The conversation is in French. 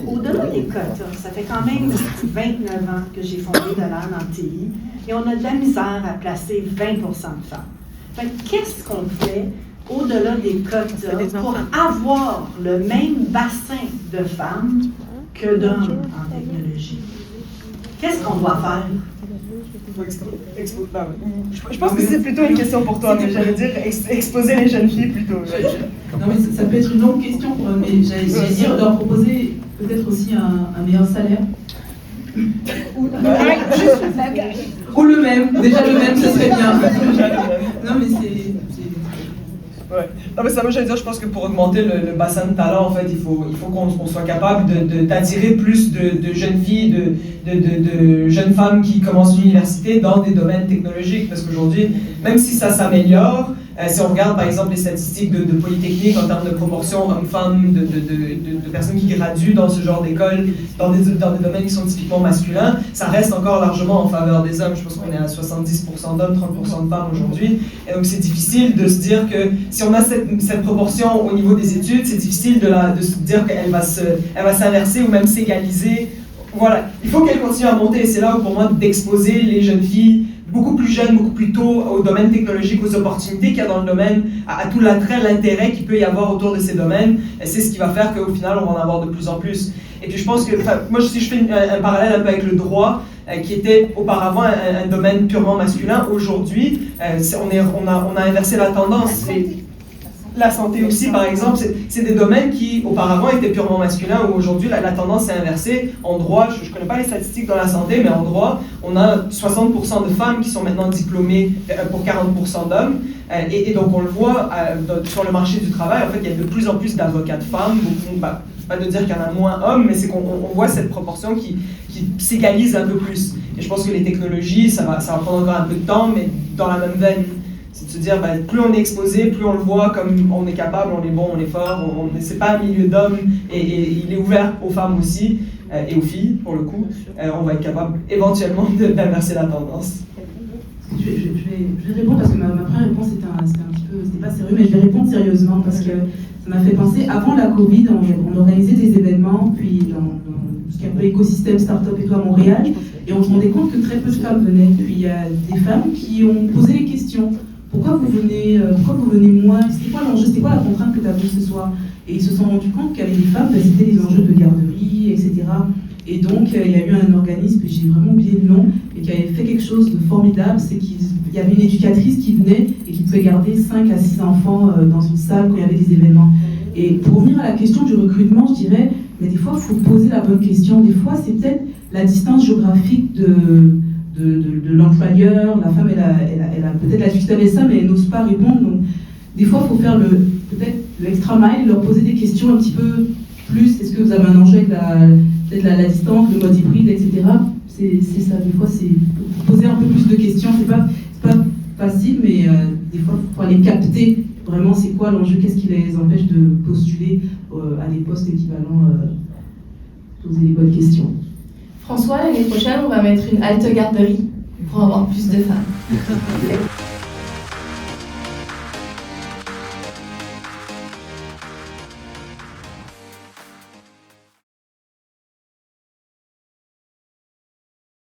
Au-delà des cotes, ça fait quand même 29 ans que j'ai fondé Dollars en TI et on a de la misère à placer 20% de femmes. Fait que qu'est-ce qu'on fait au-delà des cotes pour avoir le même bassin de femmes que d'hommes en technologie? Qu'est-ce qu'on doit faire? Je pense que c'est plutôt une question pour toi, mais j'allais dire exposer les jeunes filles plutôt. Non, mais ça peut être une longue question, mais j'allais dire leur proposer peut-être aussi un meilleur salaire. Ou le même, déjà le même, ce serait bien. Non, mais c'est... Ouais. Non, mais ça, moi, j'allais dire, je pense que pour augmenter le bassin de talent, en fait, il faut qu'on soit capable d'attirer plus de jeunes filles, de jeunes femmes qui commencent l'université dans des domaines technologiques. Parce qu'aujourd'hui, même si ça s'améliore, si on regarde par exemple les statistiques de Polytechnique en termes de proportion hommes-femmes, de personnes qui graduent dans ce genre d'école, dans des domaines qui sont typiquement masculins, ça reste encore largement en faveur des hommes. Je pense qu'on est à 70% d'hommes, 30% de femmes aujourd'hui. Et donc c'est difficile de se dire que si on a cette proportion au niveau des études, c'est difficile de se dire qu'elle va s'inverser ou même s'égaliser. Voilà, il faut qu'elle continue à monter. Et c'est là où pour moi d'exposer les jeunes filles beaucoup plus jeunes, beaucoup plus tôt au domaine technologique, aux opportunités qu'il y a dans le domaine, à tout l'attrait, l'intérêt qu'il peut y avoir autour de ces domaines. Et c'est ce qui va faire qu'au final, on va en avoir de plus en plus. Et puis je pense que, moi si je fais un parallèle un peu avec le droit, qui était auparavant un domaine purement masculin, aujourd'hui, on a inversé la tendance. La santé aussi, par exemple, c'est des domaines qui, auparavant, étaient purement masculins, où aujourd'hui, la tendance est inversée. En droit, je ne connais pas les statistiques dans la santé, mais en droit, on a 60% de femmes qui sont maintenant diplômées pour 40% d'hommes. Et donc, on le voit sur le marché du travail, en fait, il y a de plus en plus d'avocats de femmes. Pas de dire qu'il y en a moins hommes, mais c'est qu'on voit cette proportion qui s'égalise un peu plus. Et je pense que les technologies, ça va prendre encore un peu de temps, mais dans la même veine. C'est de se dire, plus on est exposé, plus on le voit comme on est capable, on est bon, on est fort, c'est pas un milieu d'hommes, et il est ouvert aux femmes aussi, et aux filles, pour le coup. On va être capable éventuellement d'inverser la tendance. Je vais répondre parce que ma première réponse c'était un petit peu, c'était pas sérieux, mais je vais répondre sérieusement parce que ça m'a fait penser, avant la Covid, on organisait des événements, puis dans ce qu'il y a un peu écosystème start-up et tout à Montréal, et on se rendait compte que très peu de femmes venaient. Puis il y a des femmes qui ont posé les questions. Pourquoi vous venez moins? C'était quoi l'enjeu? C'était quoi la contrainte que tu as vue ce soir? Et ils se sont rendus compte qu'il y avait des femmes, c'était les enjeux de garderie, etc. Et donc, il y a eu un organisme, j'ai vraiment oublié le nom, et qui avait fait quelque chose de formidable, c'est qu'il y avait une éducatrice qui venait et qui pouvait garder 5 à 6 enfants dans une salle quand il y avait des événements. Et pour revenir à la question du recrutement, je dirais, mais des fois, il faut poser la bonne question. Des fois, c'est peut-être la distance géographique de l'employeur. La femme, elle a peut-être la suite avec ça, mais elle n'ose pas répondre. Donc, des fois, il faut faire peut-être le extra mile, leur poser des questions un petit peu plus. Est-ce que vous avez un enjeu avec peut-être la distance, le mode hybride, etc. C'est ça, des fois, c'est poser un peu plus de questions. C'est pas facile, mais des fois, il faut aller capter vraiment c'est quoi l'enjeu, qu'est-ce qui les empêche de postuler à des postes équivalents, poser les bonnes questions. François, l'année prochaine, on va mettre une halte garderie pour avoir plus de femmes.